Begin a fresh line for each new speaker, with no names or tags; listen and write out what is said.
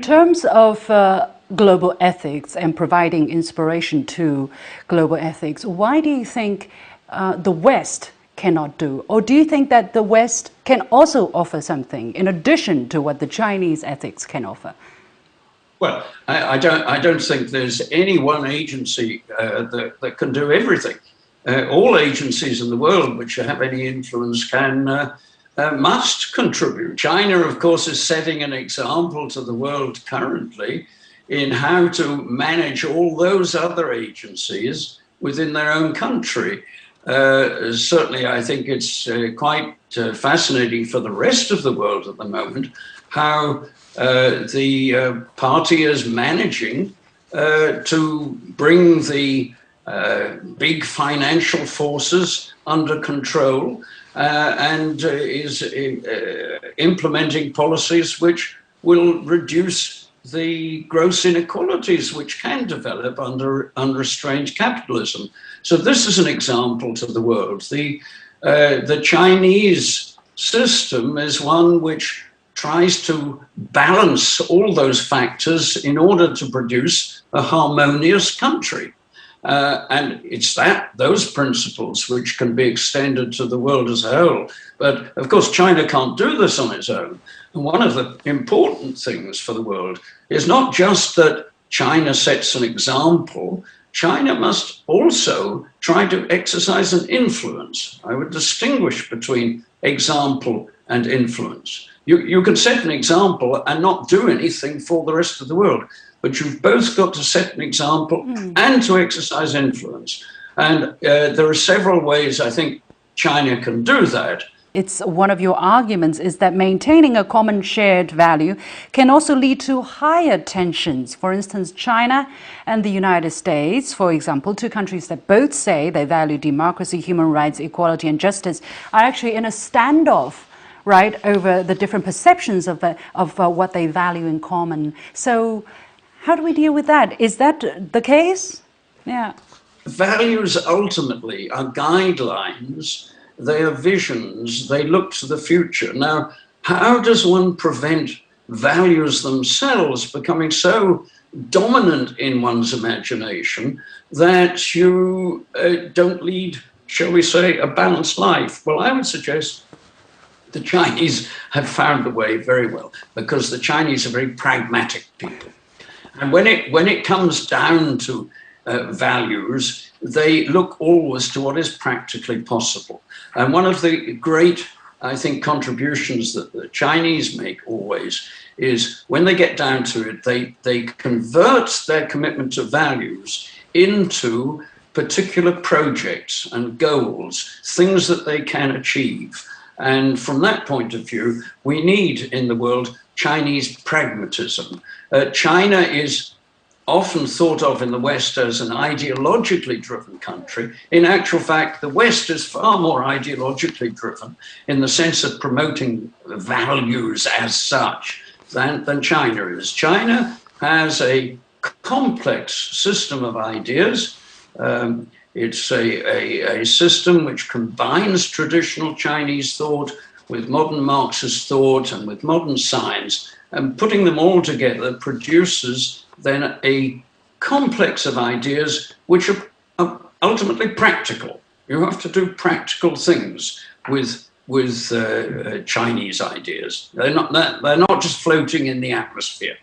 terms of global ethics and providing inspiration to global ethics, why do you think the West cannot do? Or do you think that the West can also offer something in addition to what the Chinese ethics can offer?
Well, I don't think there's any one agency that can do everything. All agencies in the world which have any influence must contribute. China, of course, is setting an example to the world currently in how to manage all those other agencies within their own country. Certainly, I think it's quite fascinating for the rest of the world at the moment how the party is managing to bring the big financial forces under control and is implementing policies which will reduce the gross inequalities which can develop under unrestrained capitalism. So this is an example to the world. The Chinese system is one which tries to balance all those factors in order to produce a harmonious country. And it's those principles which can be extended to the world as a whole. But of course, China can't do this on its own. And one of the important things for the world is not just that China sets an example, China must also try to exercise an influence. I would distinguish between example and influence. You can set an example and not do anything for the rest of the world, but you've both got to set an example and to exercise influence. And there are several ways I think China can do that.
It's one of your arguments is that maintaining a common shared value can also lead to higher tensions. For instance, China and the United States, for example, two countries that both say they value democracy, human rights, equality and justice, are actually in a standoff, right, over the different perceptions of what they value in common. So how do we deal with that? Is that the case? Yeah.
Values ultimately are guidelines. They are visions, they look to the future. Now, how does one prevent values themselves becoming so dominant in one's imagination that you don't lead, shall we say, a balanced life? Well, I would suggest the Chinese have found the way very well, because the Chinese are very pragmatic people. And when it comes down to values, they look always to what is practically possible. And one of the great, I think, contributions that the Chinese make always is when they get down to it, they convert their commitment to values into particular projects and goals, things that they can achieve. And from that point of view, we need in the world Chinese pragmatism. China is often thought of in the West as an ideologically driven country. In actual fact, the West is far more ideologically driven in the sense of promoting values as such than China is. China has a complex system of ideas. It's a system which combines traditional Chinese thought with modern Marxist thought and with modern science, and putting them all together produces then a complex of ideas which are ultimately practical. You have to do practical things with Chinese ideas. They're not just floating in the atmosphere.